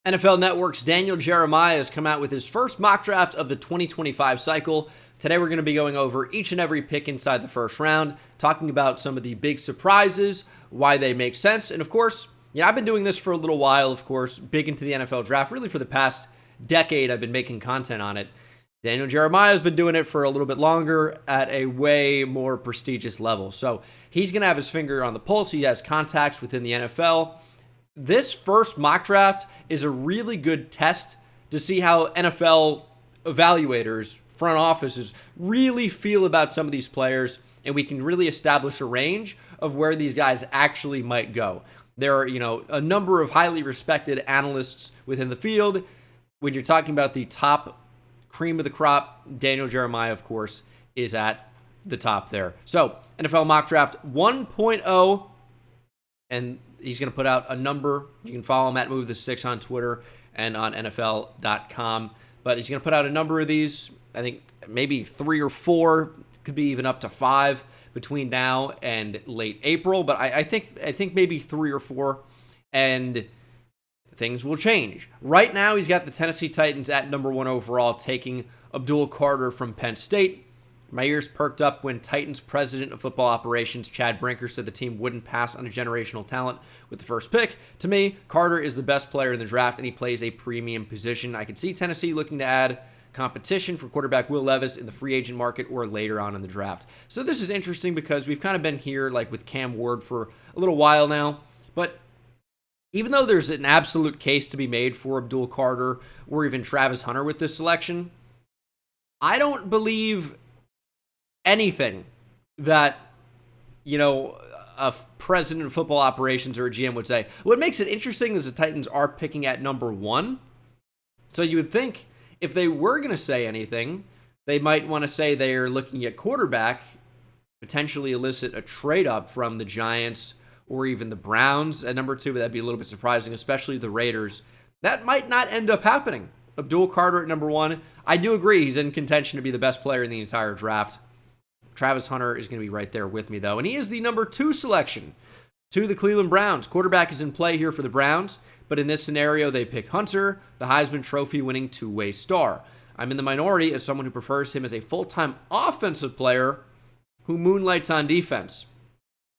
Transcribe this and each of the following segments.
NFL Network's Daniel Jeremiah has come out with his first mock draft of the 2025 cycle. Today we're going to be going over each and every pick inside the first round, talking about some of the big surprises, why they make sense, and of course, I've been doing this for a little while, of course, big into the NFL draft. Really for the past decade, I've been making content on it. Daniel Jeremiah has been doing it for a little bit longer at a way more prestigious level. So he's going to have his finger on the pulse. He has contacts within the NFL. This first mock draft is a really good test to see how NFL evaluators, front offices, really feel about some of these players, and we can really establish a range of where these guys actually might go. There are, a number of highly respected analysts within the field. When you're talking about the top cream of the crop, Daniel Jeremiah, of course, is at the top there. So, NFL Mock Draft 1.0, and he's going to put out a number. You can follow him at MoveThe6 on Twitter and on NFL.com. But he's going to put out a number of these. I think maybe 3 or 4, could be even up to 5 between now and late April. But I think maybe 3 or 4, and things will change. Right now, he's got the Tennessee Titans at number 1 overall, taking Abdul Carter from Penn State. My ears perked up when Titans president of football operations, Chad Brinker, said the team wouldn't pass on a generational talent with the first pick. To me, Carter is the best player in the draft, and he plays a premium position. I could see Tennessee looking to add competition for quarterback Will Levis in the free agent market or later on in the draft. So this is interesting because we've kind of been here like with Cam Ward for a little while now. But even though there's an absolute case to be made for Abdul Carter or even Travis Hunter with this selection, I don't believe anything that, a president of football operations or a GM would say. What makes it interesting is the Titans are picking at number 1. So you would think if they were going to say anything, they might want to say they are looking at quarterback, potentially elicit a trade up from the Giants or even the Browns at number 2. But that'd be a little bit surprising, especially the Raiders. That might not end up happening. Abdul Carter at number 1. I do agree he's in contention to be the best player in the entire draft. Travis Hunter is going to be right there with me, though. And he is the number 2 selection to the Cleveland Browns. Quarterback is in play here for the Browns, but in this scenario, they pick Hunter, the Heisman Trophy-winning two-way star. I'm in the minority as someone who prefers him as a full-time offensive player who moonlights on defense.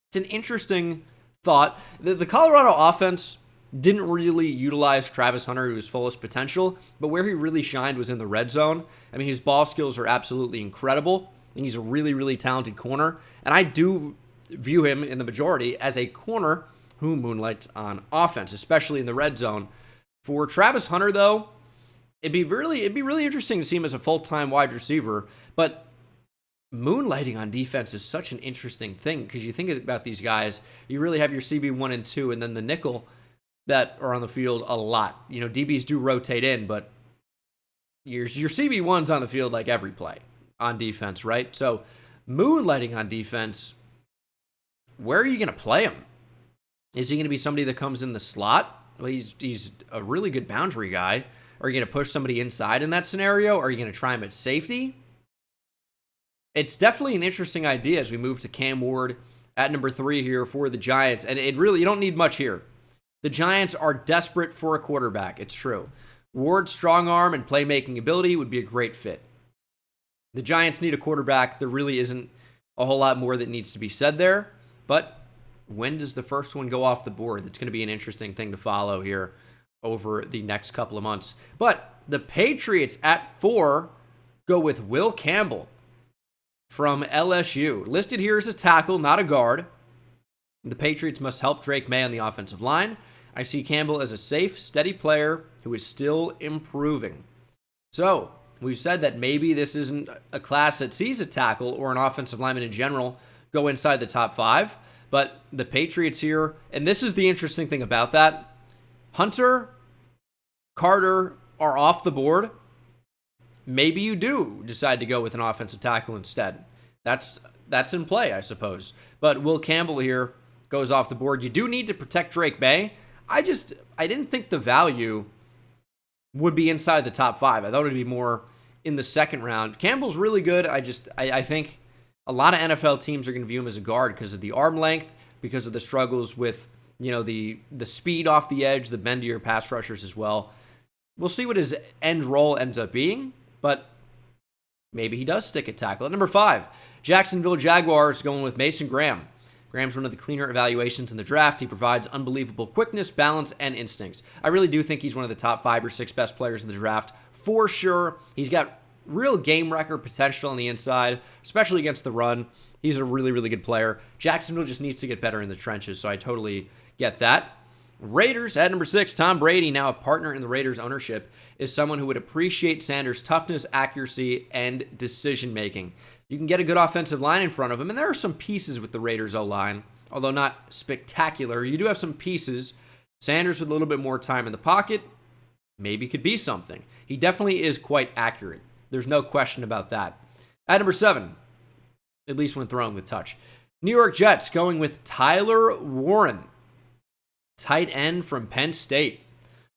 It's an interesting thought. The Colorado offense didn't really utilize Travis Hunter to his fullest potential, but where he really shined was in the red zone. I mean, his ball skills are absolutely incredible. And he's a really, really talented corner. And I do view him in the majority as a corner who moonlights on offense, especially in the red zone. For Travis Hunter, though, it'd be really interesting to see him as a full-time wide receiver. But moonlighting on defense is such an interesting thing because you think about these guys, you really have your CB1 and 2 and then the nickel that are on the field a lot. DBs do rotate in, but your CB1's on the field like every play on defense, right? So moonlighting on defense, where are you going to play him? Is he going to be somebody that comes in the slot? Well, he's a really good boundary guy. Are you going to push somebody inside in that scenario? Are you going to try him at safety? It's definitely an interesting idea as we move to Cam Ward at number 3 here for the Giants. And you don't need much here. The Giants are desperate for a quarterback. It's true. Ward's strong arm and playmaking ability would be a great fit. The Giants need a quarterback. There really isn't a whole lot more that needs to be said there. But when does the first one go off the board? That's going to be an interesting thing to follow here over the next couple of months. But the Patriots at 4 go with Will Campbell from LSU. Listed here as a tackle, not a guard. The Patriots must help Drake May on the offensive line. I see Campbell as a safe, steady player who is still improving. So we've said that maybe this isn't a class that sees a tackle or an offensive lineman in general go inside the top 5, but the Patriots here, and this is the interesting thing about that, Hunter, Carter are off the board. Maybe you do decide to go with an offensive tackle instead. That's in play, I suppose. But Will Campbell here goes off the board. You do need to protect Drake May. I didn't think the value would be inside the top 5. I thought it would be more in the second round. Campbell's really good. I think a lot of NFL teams are going to view him as a guard because of the arm length, because of the struggles with the speed off the edge, the bendier pass rushers as well. We'll see what his end role ends up being, but maybe he does stick at tackle. At number 5, Jacksonville Jaguars going with Mason Graham. Graham's one of the cleaner evaluations in the draft. He provides unbelievable quickness, balance, and instincts. I really do think he's one of the top 5 or 6 best players in the draft, for sure. He's got real game record potential on the inside, especially against the run. He's a really, really good player. Jacksonville just needs to get better in the trenches, so I totally get that. Raiders at number 6, Tom Brady, now a partner in the Raiders ownership, is someone who would appreciate Sanders' toughness, accuracy, and decision-making. You can get a good offensive line in front of him, and there are some pieces with the Raiders O-line, although not spectacular. You do have some pieces. Sanders with a little bit more time in the pocket maybe could be something. He definitely is quite accurate. There's no question about that. At number 7, at least when throwing with touch, New York Jets going with Tyler Warren, tight end from Penn State.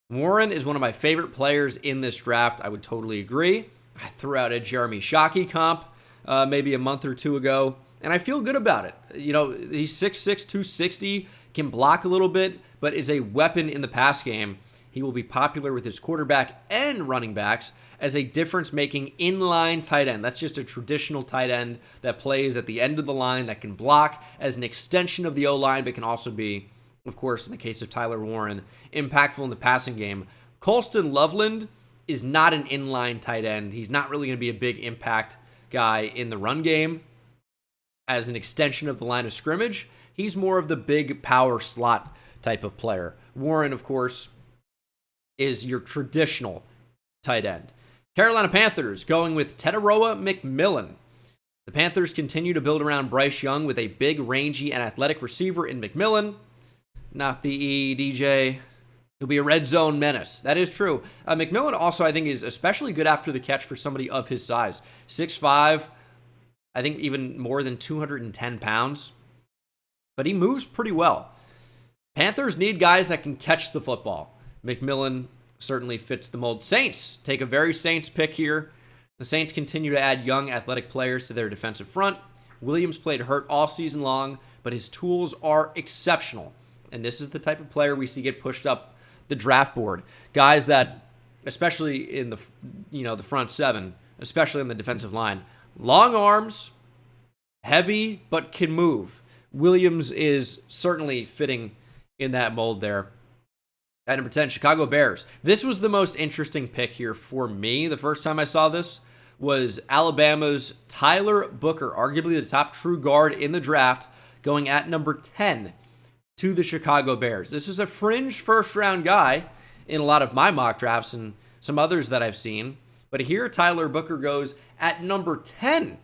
Warren is one of my favorite players in this draft. I would totally agree. I threw out a Jeremy Shockey comp maybe a month or 2 ago, and I feel good about it. He's 6'6", 260, can block a little bit, but is a weapon in the pass game. He will be popular with his quarterback and running backs as a difference-making inline tight end. That's just a traditional tight end that plays at the end of the line, that can block as an extension of the O-line, but can also be, of course, in the case of Tyler Warren, impactful in the passing game. Colston Loveland is not an inline tight end. He's not really going to be a big impact guy in the run game as an extension of the line of scrimmage. He's more of the big power slot type of player. Warren, of course, is your traditional tight end. Carolina Panthers going with Teteroa McMillan. The Panthers continue to build around Bryce Young with a big, rangy, and athletic receiver in McMillan. Not the DJ. He'll be a red zone menace. That is true. McMillan also, I think, is especially good after the catch for somebody of his size. 6'5", I think even more than 210 pounds. But he moves pretty well. Panthers need guys that can catch the football. McMillan certainly fits the mold. Saints take a very Saints pick here. The Saints continue to add young, athletic players to their defensive front. Williams played hurt all season long, but his tools are exceptional. And this is the type of player we see get pushed up the draft board. Guys that, especially in the front seven, especially on the defensive line, long arms, heavy, but can move. Williams is certainly fitting in that mold there. At number 10, Chicago Bears. This was the most interesting pick here for me. The first time I saw this was Alabama's Tyler Booker, arguably the top true guard in the draft, going at number 10 to the Chicago Bears. This is a fringe first-round guy in a lot of my mock drafts and some others that I've seen. But here, Tyler Booker goes at number 10.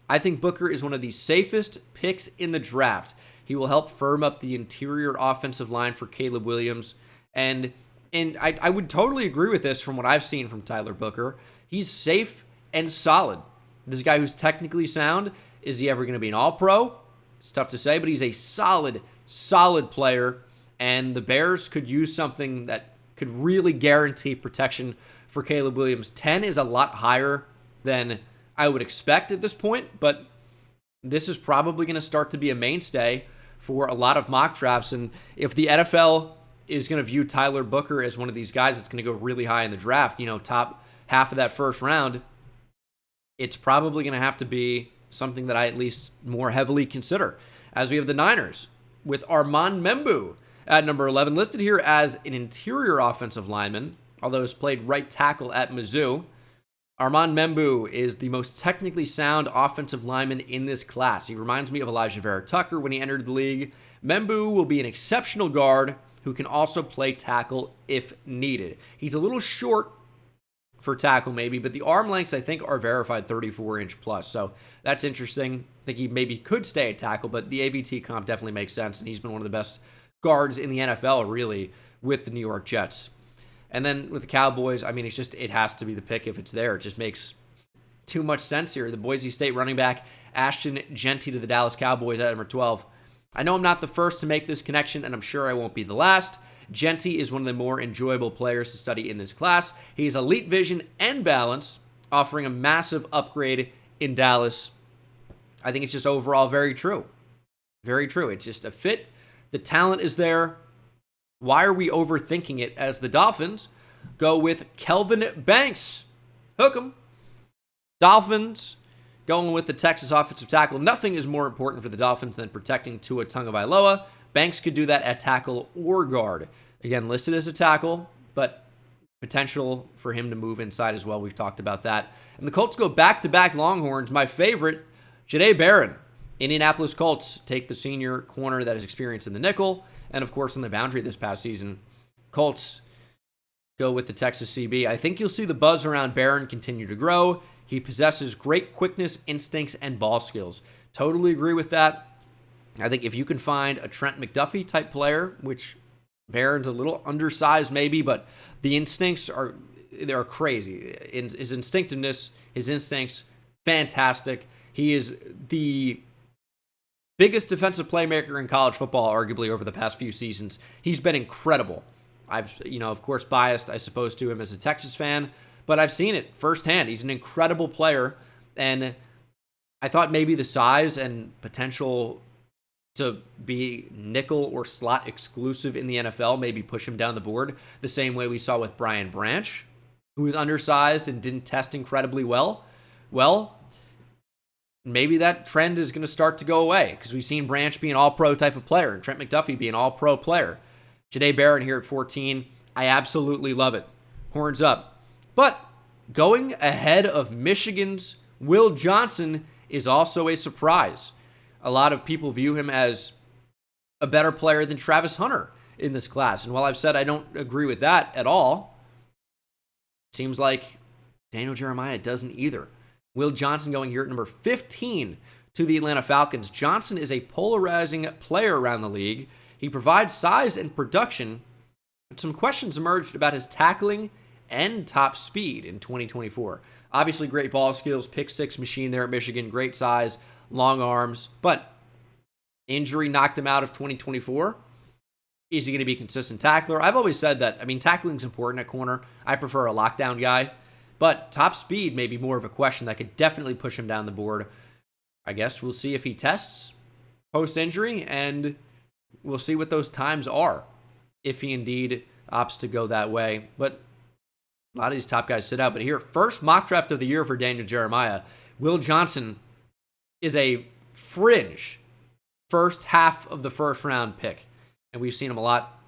I think Booker is one of the safest picks in the draft. He will help firm up the interior offensive line for Caleb Williams. And I would totally agree with this from what I've seen from Tyler Booker. He's safe and solid. This guy who's technically sound, is he ever going to be an all-pro? It's tough to say, but he's a solid player. And the Bears could use something that could really guarantee protection for Caleb Williams. 10 is a lot higher than I would expect at this point, but this is probably going to start to be a mainstay for a lot of mock drafts. And if the NFL is going to view Tyler Booker as one of these guys that's going to go really high in the draft, top half of that first round, it's probably going to have to be something that I at least more heavily consider. As we have the Niners with Armand Membu at number 11, listed here as an interior offensive lineman, although he's played right tackle at Mizzou. Armand Membu is the most technically sound offensive lineman in this class. He reminds me of Elijah Vera Tucker when he entered the league. Membu will be an exceptional guard who can also play tackle if needed. He's a little short for tackle maybe, but the arm lengths I think are verified 34-inch plus, so that's interesting. I think he maybe could stay at tackle, but the AVT comp definitely makes sense, and he's been one of the best guards in the NFL, really, with the New York Jets. And then with the Cowboys, I mean, it has to be the pick if it's there. It just makes too much sense here. The Boise State running back, Ashton Jeanty to the Dallas Cowboys at number 12. I know I'm not the first to make this connection, and I'm sure I won't be the last. Jeanty is one of the more enjoyable players to study in this class. He's elite vision and balance, offering a massive upgrade in Dallas. I think it's just overall very true. Very true. It's just a fit The talent is there. Why are we overthinking it as the Dolphins go with Kelvin Banks? Hook 'em. Dolphins going with the Texas offensive tackle. Nothing is more important for the Dolphins than protecting Tua Tagovailoa. Banks could do that at tackle or guard. Again, listed as a tackle, but potential for him to move inside as well. We've talked about that. And the Colts go back-to-back Longhorns. My favorite, Jahdae Barron. Indianapolis Colts take the senior corner that is experienced in the nickel and, of course, in the boundary this past season. Colts go with the Texas CB. I think you'll see the buzz around Barron continue to grow. He possesses great quickness, instincts, and ball skills. Totally agree with that. I think if you can find a Trent McDuffie type player, which Barron's a little undersized maybe, but the instincts they're crazy. His instinctiveness, his instincts, fantastic. He is the biggest defensive playmaker in college football, arguably, over the past few seasons. He's been incredible. I've, of course, biased, I suppose, to him as a Texas fan, but I've seen it firsthand. He's an incredible player, and I thought maybe the size and potential to be nickel or slot exclusive in the NFL, maybe push him down the board, the same way we saw with Brian Branch, who was undersized and didn't test incredibly well. Well, maybe that trend is going to start to go away because we've seen Branch be an all-pro type of player and Trent McDuffie be an all-pro player. Jahdae Barron here at 14, I absolutely love it. Horns up. But going ahead of Michigan's Will Johnson is also a surprise. A lot of people view him as a better player than Travis Hunter in this class. And while I've said I don't agree with that at all, it seems like Daniel Jeremiah doesn't either. Will Johnson going here at number 15 to the Atlanta Falcons. Johnson is a polarizing player around the league. He provides size and production, but some questions emerged about his tackling and top speed in 2024. Obviously, great ball skills, pick six machine there at Michigan, great size, long arms, but injury knocked him out of 2024. Is he going to be a consistent tackler? I've always said that, tackling's important at corner. I prefer a lockdown guy, but top speed may be more of a question that could definitely push him down the board. I guess we'll see if he tests post-injury, and we'll see what those times are if he indeed opts to go that way. But a lot of these top guys sit out. But here, first mock draft of the year for Daniel Jeremiah. Will Johnson is a fringe first half of the first round pick. And we've seen him a lot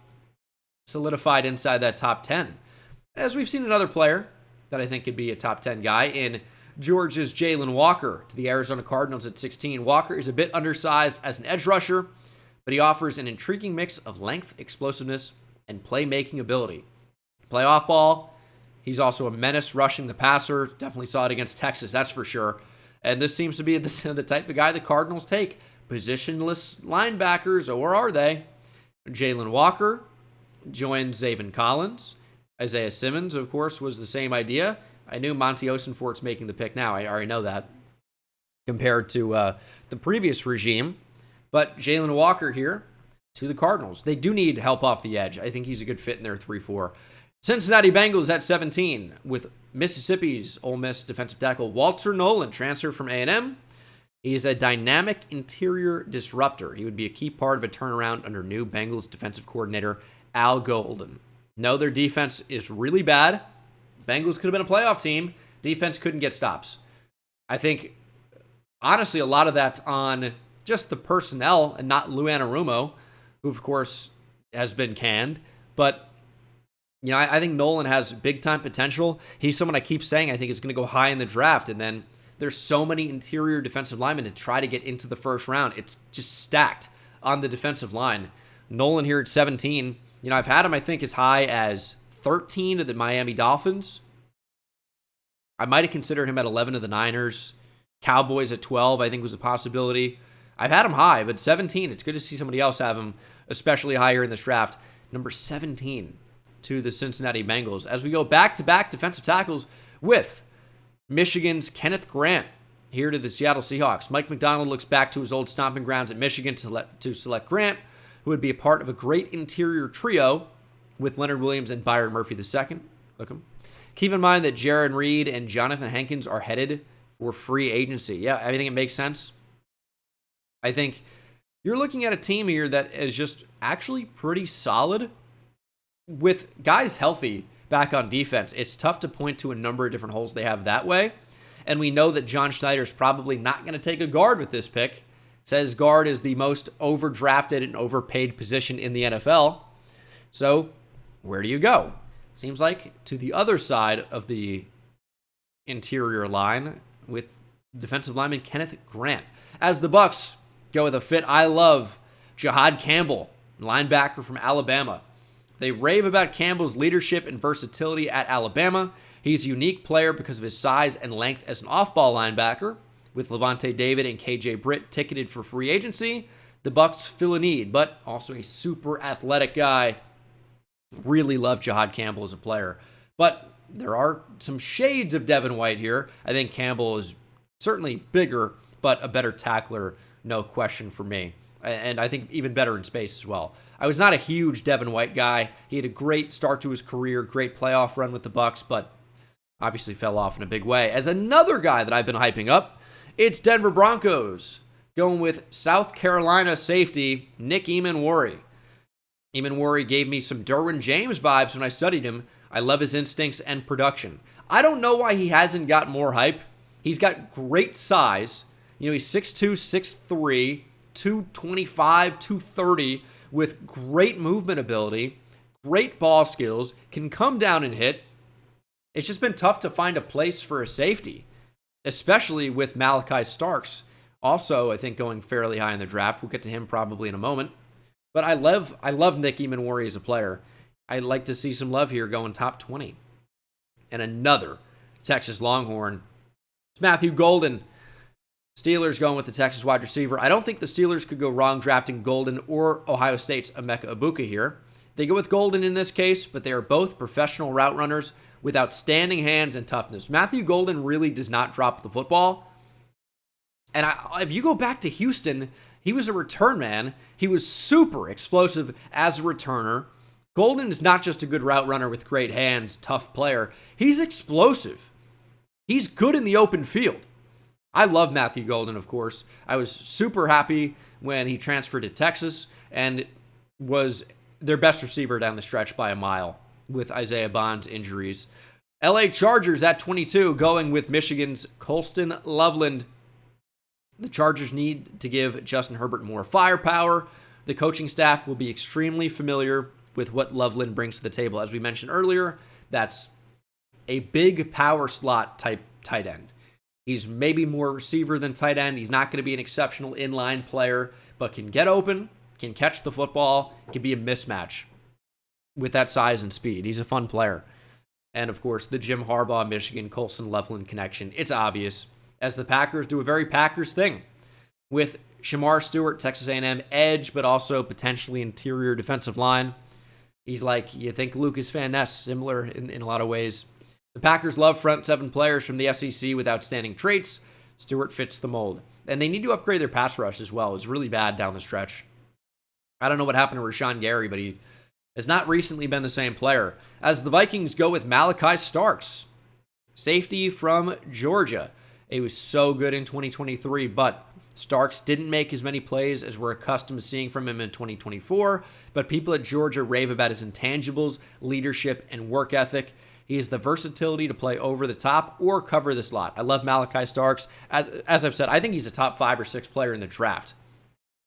solidified inside that top 10. As we've seen another player that I think could be a top 10 guy in Georgia's Jalen Walker to the Arizona Cardinals at 16. Walker is a bit undersized as an edge rusher, but he offers an intriguing mix of length, explosiveness, and playmaking ability. Play off ball. He's also a menace rushing the passer. Definitely saw it against Texas, that's for sure. And this seems to be the type of guy the Cardinals take. Positionless linebackers, or are they? Jalen Walker joins Zaven Collins. Isaiah Simmons, of course, was the same idea. I knew Monty Osenfort's making the pick now. I already know that compared to the previous regime. But Jalen Walker here to the Cardinals. They do need help off the edge. I think he's a good fit in their 3-4. Cincinnati Bengals at 17 with Mississippi's Ole Miss defensive tackle Walter Nolan, transfer from A&M. He is a dynamic interior disruptor. He would be a key part of a turnaround under new Bengals defensive coordinator Al Golden. No, their defense is really bad. Bengals could have been a playoff team. Defense couldn't get stops. I think, honestly, a lot of that's on just the personnel and not Lou Anarumo, who, of course, has been canned. But, I think Nolan has big-time potential. He's someone I keep saying I think is going to go high in the draft, and then there's so many interior defensive linemen to try to get into the first round. It's just stacked on the defensive line. Nolan here at 17. I've had him, I think, as high as 13 to the Miami Dolphins. I might have considered him at 11 to the Niners. Cowboys at 12, I think, was a possibility. I've had him high, but 17, it's good to see somebody else have him, especially higher in this draft. Number 17 to the Cincinnati Bengals. As we go back-to-back defensive tackles with Michigan's Kenneth Grant here to the Seattle Seahawks. Mike McDonald looks back to his old stomping grounds at Michigan to select Grant, who would be a part of a great interior trio with Leonard Williams and Byron Murphy II. Look him. Keep in mind that Jaron Reed and Jonathan Hankins are headed for free agency. Yeah, I think it makes sense. I think You're looking at a team here that is just actually pretty solid with guys healthy back on defense. It's tough to point to a number of different holes they have that way. And we know that John Schneider's probably not going to take a guard with this pick. Says guard is the most overdrafted and overpaid position in the NFL. So where do you go? Seems like to the other side of the interior line with defensive lineman Kenneth Grant. As the Bucs go with a fit I love, Jahad Campbell, linebacker from Alabama. They rave about Campbell's leadership and versatility at Alabama. He's a unique player because of his size and length as an off-ball linebacker. With Levante David and KJ Britt ticketed for free agency, the Bucs fill a need, but also a super athletic guy. Really love Jahad Campbell as a player. But there are some shades of Devin White here. I think Campbell is certainly bigger, but a better tackler, no question for me. And I think even better in space as well. I was not a huge Devin White guy. He had a great start to his career, great playoff run with the Bucs, but obviously fell off in a big way. As another guy that I've been hyping up, it's Denver Broncos, going with South Carolina safety Nick Eamon-Worry. Eamon-Worry gave me some Derwin James vibes when I studied him. I love his instincts and production. I don't know why he hasn't got more hype. He's got great size. You know, he's 6'2", 6'3", 225, 230, with great movement ability, great ball skills, can come down and hit. It's just been tough to find a place for a safety, especially with Malachi Starks. Also, I think going fairly high in the draft. We'll get to him probably in a moment. But I love Nick Eamon-Worry as a player. I'd like to see some love here going top 20. And another Texas Longhorn. It's Matthew Golden. Steelers going with the Texas wide receiver. I don't think the Steelers could go wrong drafting Golden or Ohio State's Emeka Egbuka here. They go with Golden in this case, but they are both professional route runners with outstanding hands and toughness. Matthew Golden really does not drop the football. And if you go back to Houston, he was a return man. He was super explosive as a returner. Golden is not just a good route runner with great hands, tough player. He's explosive. He's good in the open field. I love Matthew Golden, of course. I was super happy when he transferred to Texas and was their best receiver down the stretch by a mile with Isaiah Bond's injuries. LA Chargers at 22 going with Michigan's Colston Loveland. The Chargers need to give Justin Herbert more firepower. The coaching staff will be extremely familiar with what Loveland brings to the table. As we mentioned earlier, that's a big power slot type tight end. He's maybe more receiver than tight end. He's not going to be an exceptional inline player, but can get open, can catch the football, can be a mismatch with that size and speed. He's a fun player. And, of course, the Jim Harbaugh, Michigan, Colston Loveland connection. It's obvious, as the Packers do a very Packers thing with Shamar Stewart, Texas A&M edge, but also potentially interior defensive line. He's like, you think Lucas Van Ness, similar in a lot of ways. The Packers love front seven players from the SEC with outstanding traits. Stewart fits the mold. And they need to upgrade their pass rush as well. It's really bad down the stretch. I don't know what happened to Rashawn Gary, but he has not recently been the same player. As the Vikings go with Malachi Starks, safety from Georgia. He was so good in 2023, but Starks didn't make as many plays as we're accustomed to seeing from him in 2024, but people at Georgia rave about his intangibles, leadership, and work ethic. He has the versatility to play over the top or cover the slot. I love Malachi Starks. As I've said, I think he's a top 5 or 6 player in the draft.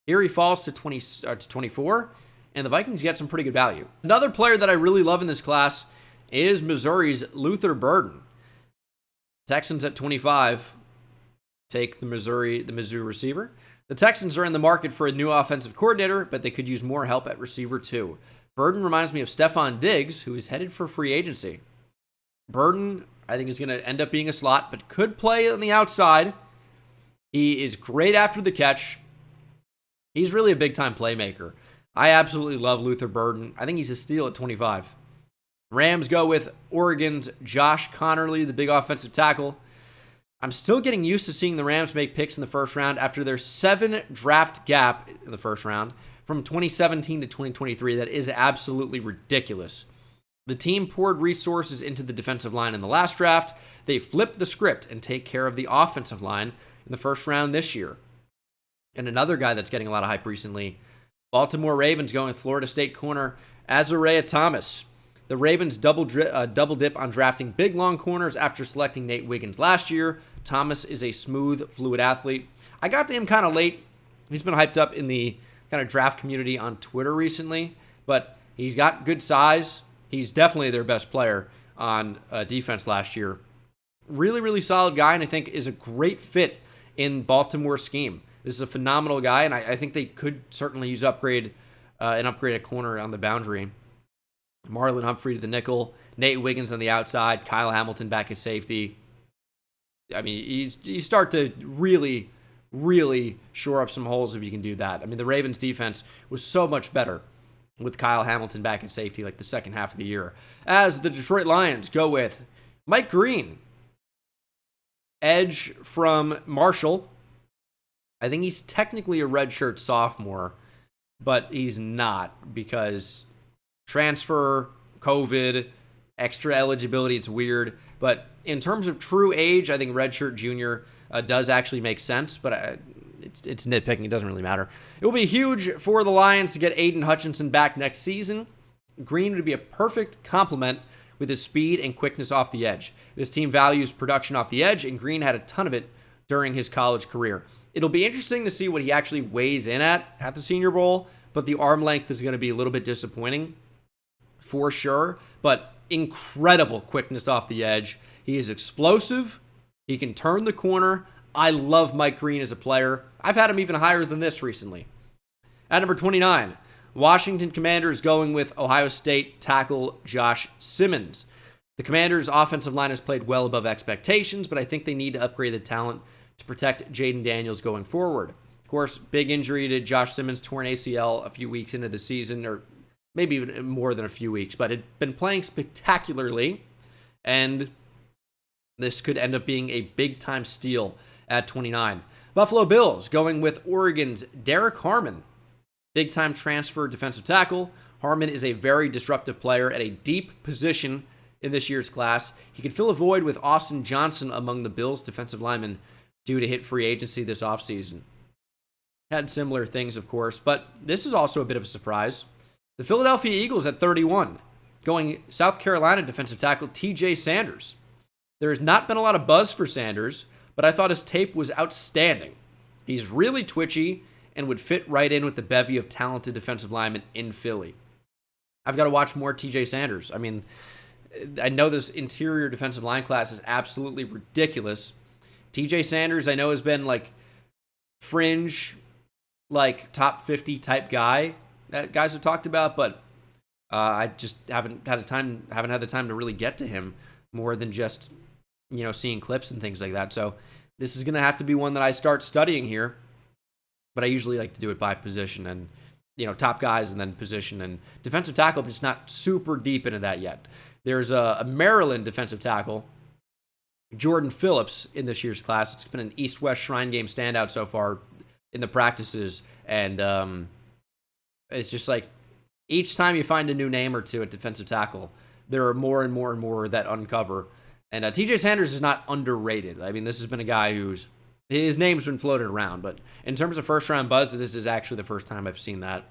Here he falls to 24, and the Vikings get some pretty good value. Another player that I really love in this class is Missouri's Luther Burden. Texans at 25 take the Mizzou receiver. The Texans are in the market for a new offensive coordinator, but they could use more help at receiver too. Burden reminds me of Stephon Diggs, who is headed for free agency. Burden, I think, is going to end up being a slot, but could play on the outside. He is great after the catch. He's really a big-time playmaker. I absolutely love Luther Burden. I think he's a steal at 25. Rams go with Oregon's Josh Connerly, the big offensive tackle. I'm still getting used to seeing the Rams make picks in the first round after their 7 draft gap in the first round from 2017 to 2023. That is absolutely ridiculous. The team poured resources into the defensive line in the last draft. They flipped the script and take care of the offensive line in the first round this year. And another guy that's getting a lot of hype recently, Baltimore Ravens going with Florida State corner Azariah Thomas. The Ravens double dip on drafting big long corners after selecting Nate Wiggins last year. Thomas is a smooth, fluid athlete. I got to him kind of late. He's been hyped up in the kind of draft community on Twitter recently, but he's got good size. He's definitely their best player on defense last year. Really, really solid guy, and I think is a great fit in Baltimore's scheme. This is a phenomenal guy, and I think they could certainly use an upgrade at corner on the boundary. Marlon Humphrey to the nickel, Nate Wiggins on the outside, Kyle Hamilton back at safety. I mean, you start to really, really shore up some holes if you can do that. I mean, the Ravens defense was so much better with Kyle Hamilton back at safety like the second half of the year. As the Detroit Lions go with Mike Green, edge from Marshall. I think he's technically a redshirt sophomore, but he's not because transfer, COVID, extra eligibility, it's weird. But in terms of true age, I think redshirt junior does actually make sense, but it's nitpicking. It doesn't really matter. It will be huge for the Lions to get Aiden Hutchinson back next season. Green would be a perfect complement with his speed and quickness off the edge. This team values production off the edge, and Green had a ton of it during his college career. It'll be interesting to see what he actually weighs in at the Senior Bowl, but the arm length is going to be a little bit disappointing for sure, but incredible quickness off the edge. He is explosive. He can turn the corner. I love Mike Green as a player. I've had him even higher than this recently. At number 29, Washington Commanders going with Ohio State tackle Josh Simmons. The Commanders' offensive line has played well above expectations, but I think they need to upgrade the talent to protect Jaden Daniels going forward. Of course, big injury to Josh Simmons, torn ACL a few weeks into the season, or maybe even more than a few weeks, but had been playing spectacularly, and this could end up being a big-time steal at 29. Buffalo Bills going with Oregon's Derek Harmon. Big-time transfer defensive tackle. Harmon is a very disruptive player at a deep position in this year's class. He could fill a void with Austin Johnson among the Bills' defensive linemen due to hit free agency this offseason. Had similar things, of course, but this is also a bit of a surprise. The Philadelphia Eagles at 31, going South Carolina defensive tackle TJ Sanders. There has not been a lot of buzz for Sanders, but I thought his tape was outstanding. He's really twitchy and would fit right in with the bevy of talented defensive linemen in Philly. I've got to watch more TJ Sanders. I mean, I know this interior defensive line class is absolutely ridiculous. TJ Sanders, I know, has been like fringe, like top 50 type guy that guys have talked about, but I just haven't had the time to really get to him more than just, seeing clips and things like that. So this is going to have to be one that I start studying here, but I usually like to do it by position and, top guys and then position and defensive tackle, but just not super deep into that yet. There's a Maryland defensive tackle, Jordan Phillips, in this year's class. It's been an East-West Shrine Game standout so far in the practices, and it's just like each time you find a new name or two at defensive tackle, there are more and more and more that uncover. And TJ Sanders is not underrated. I mean, this has been a guy his name's been floated around, but in terms of first-round buzz, this is actually the first time I've seen that.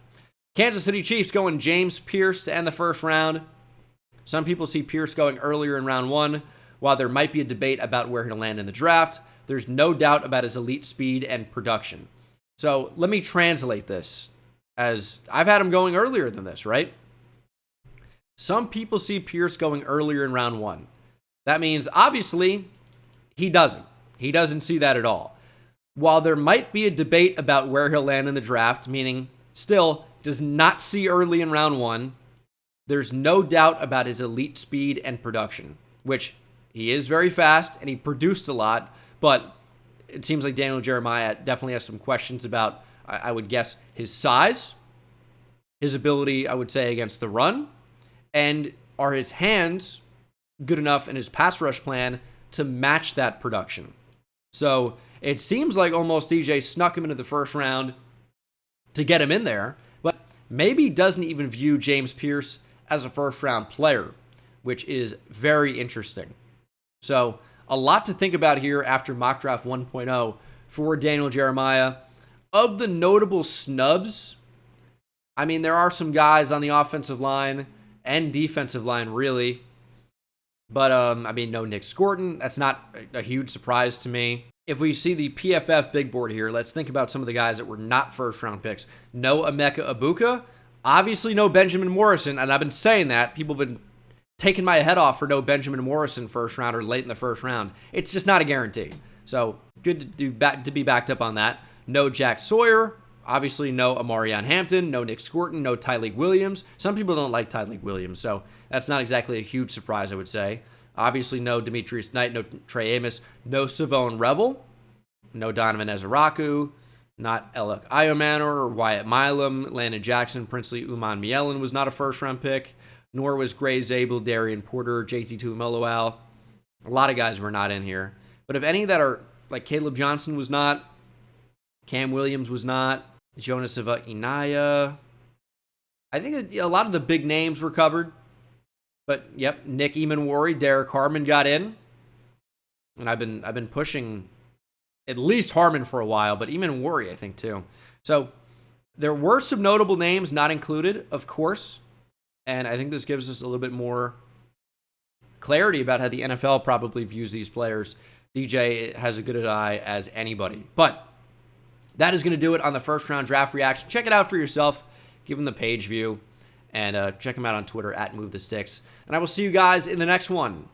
Kansas City Chiefs going James Pierce to end the first round. Some people see Pierce going earlier in round one. While there might be a debate about where he'll land in the draft, there's no doubt about his elite speed and production. So let me translate this, as I've had him going earlier than this, right? Some people see Pierce going earlier in round one. That means, obviously, he doesn't. He doesn't see that at all. While there might be a debate about where he'll land in the draft, meaning still does not see early in round one, there's no doubt about his elite speed and production, which he is very fast and he produced a lot, but it seems like Daniel Jeremiah definitely has some questions about, I would guess, his size, his ability, I would say, against the run, and are his hands good enough in his pass rush plan to match that production. So it seems like almost DJ snuck him into the first round to get him in there, but maybe doesn't even view James Pierce as a first-round player, which is very interesting. So a lot to think about here after Mock Draft 1.0 for Daniel Jeremiah. Of the notable snubs, I mean, there are some guys on the offensive line and defensive line, really. But, I mean, no Nick Scorton. That's not a huge surprise to me. If we see the PFF big board here, let's think about some of the guys that were not first-round picks. No Emeka Ibuka. Obviously, no Benjamin Morrison. And I've been saying that. People have been taking my head off for no Benjamin Morrison first round or late in the first round. It's just not a guarantee. So, good to be backed up on that. No Jack Sawyer. Obviously, no Amarion Hampton, no Nick Scorton, no Tyleek Williams. Some people don't like Tyleek Williams, so that's not exactly a huge surprise, I would say. Obviously, no Demetrius Knight, no Trey Amos, no Savone Revel, no Donovan Ezeraku, not Elek Iomanor or Wyatt Milam, Landon Jackson, Princely Uman Mielen was not a first-round pick, nor was Gray Zabel, Darian Porter, JT Tuimoloau. A lot of guys were not in here. But if any that are, like Caleb Johnson was not, Cam Williams was not, Jonas Inaya. I think a lot of the big names were covered. But, yep, Nick Emanwari, Derek Harmon got in. And I've been pushing at least Harmon for a while, but Emanwari, I think, too. So, there were some notable names not included, of course. And I think this gives us a little bit more clarity about how the NFL probably views these players. DJ has a good eye as anybody. But that is going to do it on the first round draft reaction. Check it out for yourself. Give them the page view. And check them out on Twitter at MoveTheSticks. And I will see you guys in the next one.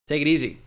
Take it easy.